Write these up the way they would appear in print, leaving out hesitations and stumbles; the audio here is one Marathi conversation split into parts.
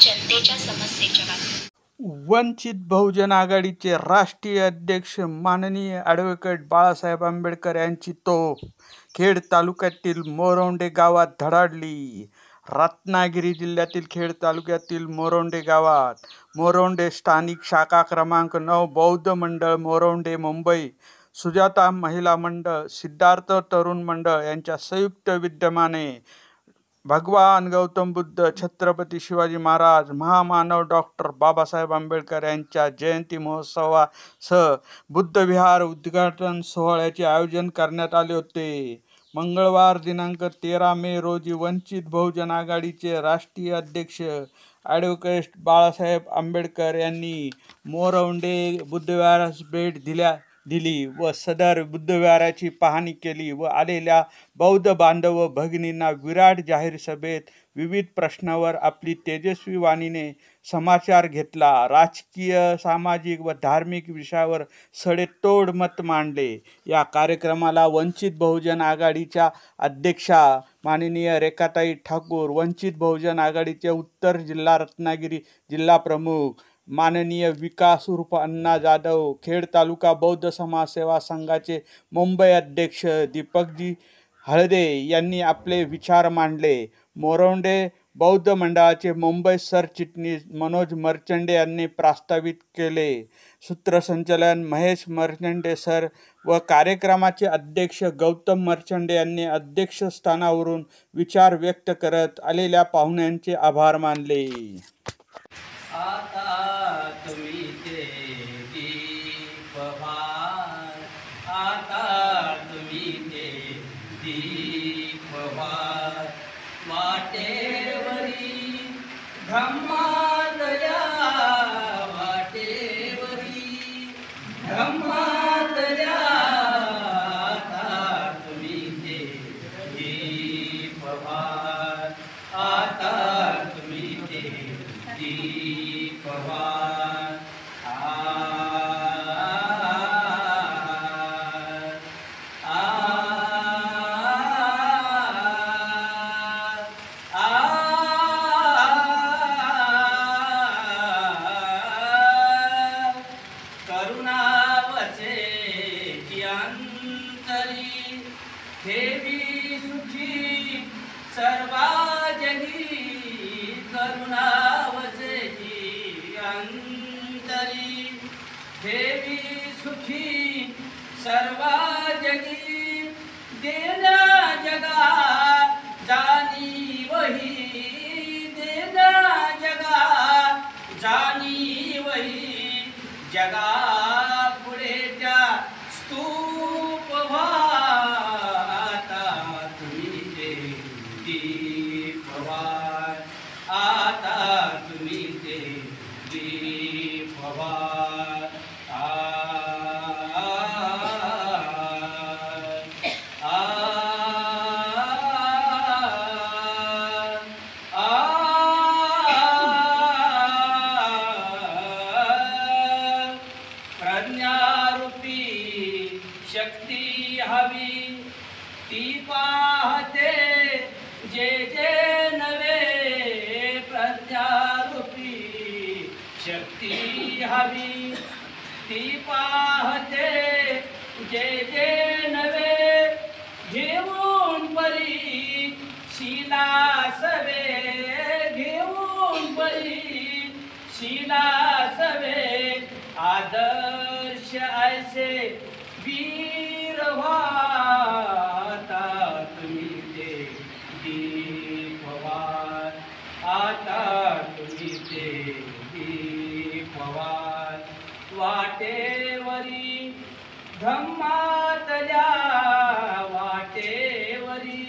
जनतेच्या समस्येच्या बातम्या। वंचित बहुजन आघाडीचे राष्ट्रीय अध्यक्ष माननीय ॲडव्होकेट बाळासाहेब आंबेडकर यांची तोफ खेड तालुक्यातील मोरवंडे गावात धडाडली। रत्नागिरी जिल्ह्यातील खेड तालुक्यातील मोरवंडे गावात मोरवंडे स्थानिक शाखा क्रमांक 9 बौद्ध मंडळ मोरवंडे मुंबई, सुजाता महिला मंडळ, सिद्धार्थ तरुण मंडळ यांच्या संयुक्त विद्यमाने भगवान गौतम बुद्ध, छत्रपती शिवाजी महाराज, महामानव डॉक्टर बाबासाहेब आंबेडकर यांच्या जयंती महोत्सवासह बुद्धविहार उद्घाटन सोहळ्याचे आयोजन करण्यात आले होते। मंगळवार दिनांक 13 मे रोजी वंचित बहुजन आघाडीचे राष्ट्रीय अध्यक्ष ॲडव्होकेट बाळासाहेब आंबेडकर यांनी मोरवंडे बुद्धविहारास भेट दिली व सदर बुद्धविहाराची पाहणी केली व आलेल्या बौद्ध बांधव व भगिनींना विराट जाहीर सभेत विविध प्रश्नावर आपली तेजस्वी वाणीने समाचार घेतला। राजकीय, सामाजिक व धार्मिक विषयावर सडेतोड मत मांडले। या कार्यक्रमाला वंचित बहुजन आघाडीच्या अध्यक्षा माननीय रेखाताई ठाकूर, वंचित बहुजन आघाडीचे उत्तर जिल्हा रत्नागिरी जिल्हा प्रमुख माननीय विकास उर्फ अण्णा जाधव, खेड तालुका बौद्ध समाज सेवा संघाचे मुंबई अध्यक्ष दीपकजी हळदे यांनी आपले विचार मांडले। मोरवंडे बौद्ध मंडळाचे मुंबई सरचिटणीस मनोज मर्चंडे यांनी प्रास्तावित केले। सूत्रसंचालन महेश मर्चंडे सर व कार्यक्रमाचे अध्यक्ष गौतम मर्चंडे यांनी अध्यक्षस्थानावरून विचार व्यक्त करत आलेल्या पाहुण्यांचे आभार मानले। आता तुम्ही ते दीपभार, आता तुम्ही ते दीपभार, वाटेवरी धम्मातल्या, वाटेवरी धम्मातल्या, आता तुम्ही ते दीपभार, आता तुम्ही ते दीपभार, करुणावचेची अंतरी ठेवी सुखी सर्वा जगी, करुणावचेची अंतरी ठेवी सुखी सर्वा जगी, देना जगा जाणीवही, देना जगा जाणीवही, जगा पुढे त्या स्तूप आता तुम्ही ते दीपभार, आता तुम्ही ते दीपभार, प्रज्ञारूपी शक्ती हवी ती पाहते जे जे नवे, प्रज्ञारूपी शक्ती हवी ती पाहते जे जे नवे, घेऊन परी शिला सवे, घेऊन परी शिला सवे, आदर्श ऐसे वीर व्हाता तुम्ही ते दीपभार, आता तुम्ही ते दीपभार, वाटेवरी धम्मातल्या, वाटेवरी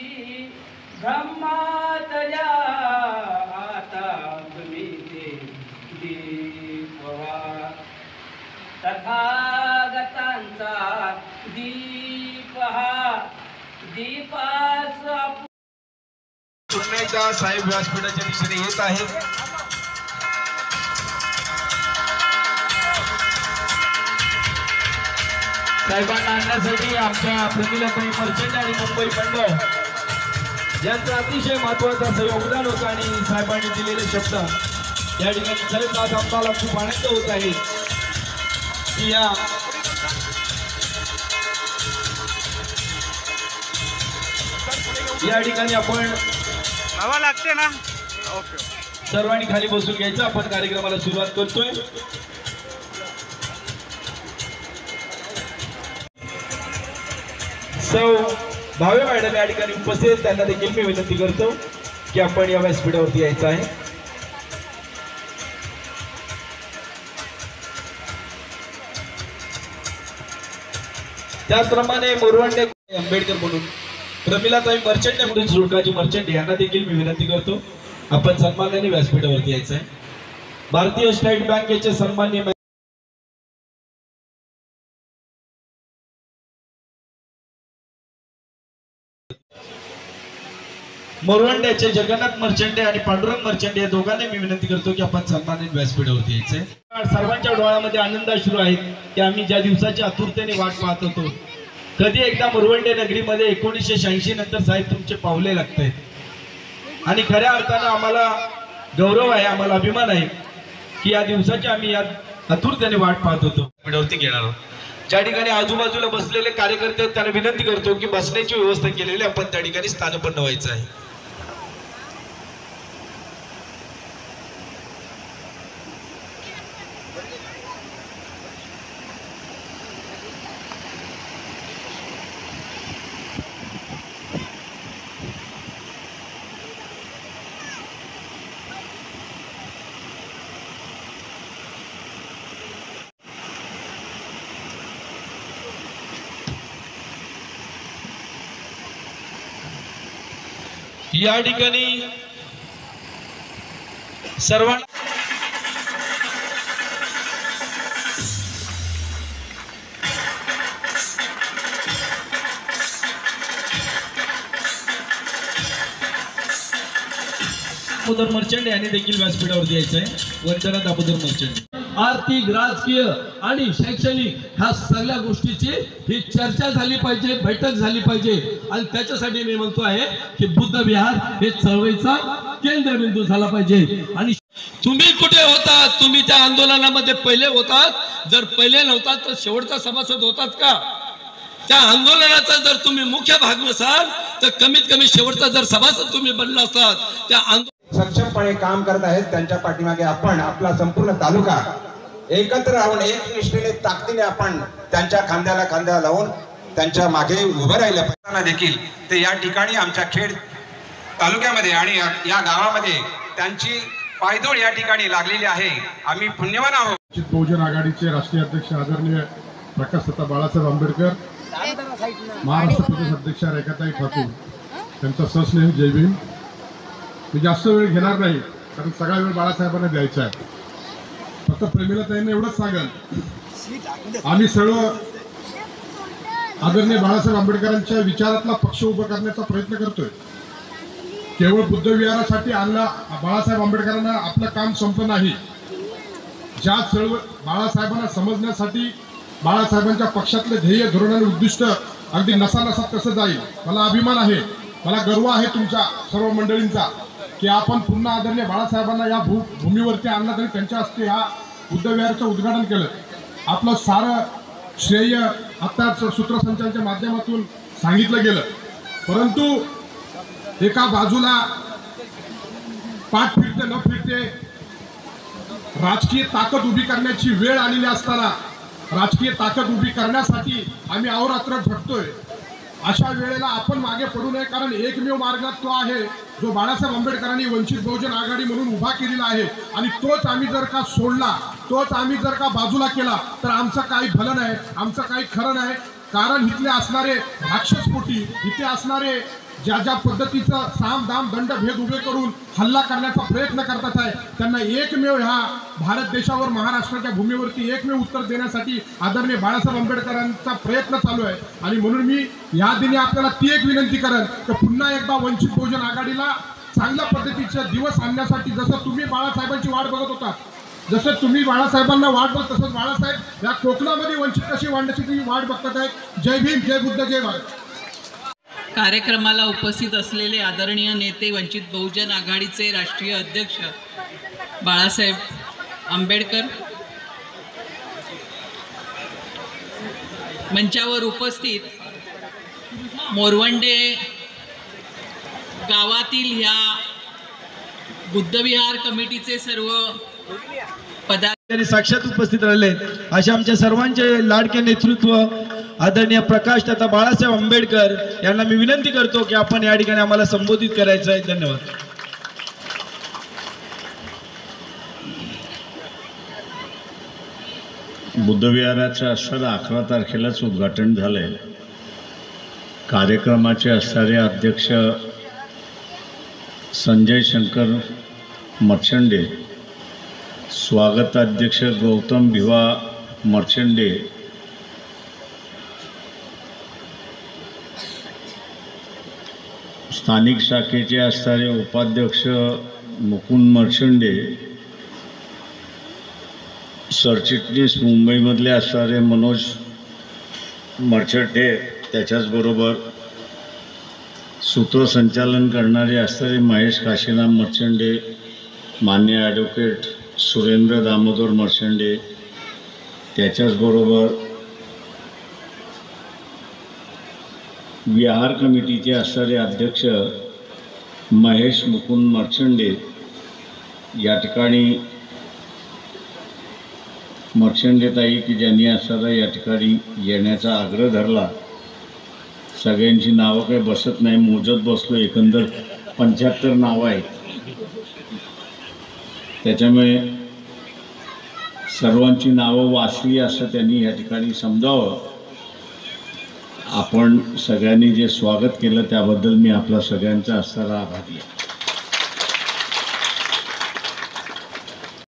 धम्मातल्या, आता तुम्ही ते दीपभार, तथागतांचा दीप हा दीपास पुन्हा एकदा साहेब व्यासपीठाच्या दिशेने येत आहे। साहेबांना आणण्यासाठी आमच्या प्रमिलाताई मर्चंट आणि मुंबई मंडळ यांचं अतिशय महत्त्वाचं असं योगदान होतं आणि साहेबांनी दिलेले शब्द या ठिकाणी खरंच आज आम्हाला खूप आनंद होत आहे की या ठिकाणी आपण हवा लागते ना. ओके. सर्वांनी खाली बसून घ्यायचं. आपण कार्यक्रमाला सुरुवात करतोय. भावे मॅडम या ठिकाणी उपस्थित, त्यांना देखील मी विनंती करतो की आपण या व्यासपीठावरती यायचं आहे. त्याचप्रमाणे मोरवंडे आंबेडकर म्हणून प्रमिलाताई मर्चंट म्हणून सुरकाजी मर्चंट यांना देखील मी विनंती करतो आपण सन्मानाने व्यासपीठावरती यायचं आहे. भारतीय स्टेट बँकेचे सन्माननीय मोरवंड्याचे जगन्नाथ मर्चंडे आणि पांडुरंग मर्चंडे या दोघांनी मी विनंती करतो की आपण सन्मानित व्यासपीठावरती यायचंय. सर्वांच्या डोळ्यामध्ये आनंद अश्रू आहेत की आम्ही ज्या दिवसाची आतुरतेने वाट पाहत होतो. कधी एकदा मोरवंडे नगरीमध्ये 1986 नंतर साहेब तुमचे पावले लागतायत आणि खऱ्या अर्थानं आम्हाला गौरव आहे, आम्हाला अभिमान आहे की या दिवसाची आम्ही या आतुरतेने वाट पाहत होतो. व्यासपीठावरती घेणार आहोत. ज्या ठिकाणी आजूबाजूला बसलेले कार्यकर्ते आहेत त्यांना विनंती करतो की बसण्याची व्यवस्था केलेली आपण त्या ठिकाणी स्थानपन्न व्हायचं आहे. या ठिकाणी सर्वांना दामोदर मर्चंट यांनी देखील व्यासपीठावरती यायचं आहे. वंदना दामोदर मर्चंट. आर्थिक, राजकीय आणि शैक्षणिक ह्या सगळ्या गोष्टीची ही चर्चा झाली पाहिजे, बैठक झाली पाहिजे आणि त्याच्यासाठी मी म्हणतो आहे की बुद्ध विहार हे चळवळीचा केंद्रबिंदू झाला पाहिजे. आणि तुम्ही कुठे होतात? तुम्ही त्या आंदोलनामध्ये पहिले होतात? जर पहिले नव्हतात तर शेवटचा सभासद होतात का? त्या आंदोलनाचा जर तुम्ही मुख्य भाग नसाल तर कमीत कमी शेवटचा जर सभासद तुम्ही बनला असतात त्या सक्षमपणे काम करत आहेत. त्यांच्या पाठीमागे आपण आपला संपूर्ण तालुका एकत्र राहून एकनिष्ठेने ताकदीने आपण त्यांच्या खांद्याला खांदा लावून त्यांच्या मागे उभं राहिलं पाहिजे. देखील ते या ठिकाणी आमच्या खेड तालुक्यामध्ये आणि या गावामध्ये त्यांची पायदोळ या ठिकाणी लागलेली आहे. आम्ही पुण्यवान आहोत. बहुजन आघाडीचे राष्ट्रीय अध्यक्ष आदरणीय प्रकाशदादा बाळासाहेब आंबेडकर, महाराष्ट्र प्रदेश अध्यक्ष रेखाताई ठाकूर त्यांचा सस्नेह जय भीम. मी जास्त वेळ घेणार नाही कारण सगळा वेळ बाळासाहेबांना द्यायचा आहे. फक्त प्रेमिलाताईंना एवढंच सांगाल, आम्ही सर्व आदरणीय बाळासाहेब आंबेडकरांच्या विचारातला पक्ष उभा करण्याचा प्रयत्न करतोय. केवळ बुद्ध विहारासाठी आणला बाळासाहेब आंबेडकरांना आपलं काम संपलं नाही. ज्या चळवळ बाळासाहेबांना समजण्यासाठी बाळासाहेबांच्या पक्षातले ध्येय, धोरण आणि उद्दिष्ट अगदी नसानसात कसं जाईल. मला अभिमान आहे, मला गर्व आहे तुमच्या सर्व मंडळींचा की आपण पुन्हा आदरणीय बाळासाहेबांना या भूमीवरती आणला तरी त्यांच्या हस्ते ह्या बुद्ध विहाराचं उद्घाटन केलं. आपलं सारं श्रेय आत्ताच सूत्रसंचालनाच्या माध्यमातून सांगितलं गेलं. परंतु एका बाजूला पाठ फिरते न फिरते राजकीय ताकद उभी करण्याची वेळ आलेली असताना राजकीय ताकद उभी करण्यासाठी आम्ही अहोरात्र झटतोय. अशा वेळेला आपण मागे पडू नये कारण एकमेव मार्ग तो आहे जो बाळासाहेब आंबेडकरांनी वंचित बहुजन आघाडी म्हणून उभा केलेला आहे आणि तोच आम्ही जर का सोडला, तोच आम्ही जर का बाजूला केला तर आमचं काही भलं नाही, आमचं काही खरं नाही. कारण इथले असणारे राक्षसपोटी, इथे असणारे ज्या ज्या पद्धतीचं साम दाम दंड भेद उभे करून हल्ला करण्याचा प्रयत्न करतात आहे त्यांना एकमेव ह्या भारत देशावर महाराष्ट्राच्या भूमीवरती एकमेव उत्तर देण्यासाठी आदरणीय बाळासाहेब आंबेडकरांचा प्रयत्न चालू आहे. आणि म्हणून मी या दिनी आपल्याला ती एक विनंती करेन की पुन्हा एकदा वंचित बहुजन आघाडीला चांगल्या पद्धतीचे दिवस आणण्यासाठी जसं तुम्ही बाळासाहेबांची वाट बघत होता, जसं तुम्ही बाळासाहेबांना वाट बघत तसंच बाळासाहेब या कोकणामध्ये वंचित कशी वाढण्याची तुम्ही वाट बघतात आहे. जय भीम, जय बुद्ध, जय भारत. कार्यक्रमाला उपस्थित असलेले आदरणीय नेते, वंचित बहुजन आघाडीचे राष्ट्रीय अध्यक्ष बाळासाहेब आंबेडकर, मंचावर उपस्थित मोरवंडे गावातील ह्या बुद्धविहार कमिटीचे सर्व पदाधिकारी साक्षात उपस्थित राहिले अशा आमच्या सर्वांचे लाडके नेतृत्व आदरणीय प्रकाश तथा बाळासाहेब आंबेडकर यांना मी विनंती करतो की आपण या ठिकाणी आम्हाला संबोधित करायचं आहे. धन्यवाद. बुद्धविहाराचं असणारं 11 तारखेलाच उद्घाटन झालंय. कार्यक्रमाचे असणारे अध्यक्ष संजय शंकर मर्चंडे, स्वागताध्यक्ष गौतम भिवा मर्चंडे, स्थानिक शाखेचे असणारे उपाध्यक्ष मुकुंद मर्चंडे, सरचिटणीस मुंबईमधले असणारे मनोज मर्चंडे, त्याच्याचबरोबर सूत्रसंचालन करणारे असणारे महेश काशीनाम मर्चंडे, मान्य ॲडव्होकेट सुरेंद्र दामोदर मर्चंडे, त्याच्याचबरोबर विहार कमिटीचे असणारे अध्यक्ष महेश मुकुंद मर्चंडे, या ठिकाणी मर्चंडेताई की ज्यांनी असणारा या ठिकाणी येण्याचा आग्रह धरला. सगळ्यांची नावं काही बसत नाही, मोजत बसलो, एकंदर 75 नावं आहेत. त्याच्यामुळे सर्वांची नावं वाचली असं त्यांनी या ठिकाणी समजावं. आपण सगळ्यांनी जे स्वागत केलं त्याबद्दल मी आपला सगळ्यांचा असणारा आभारी आहे.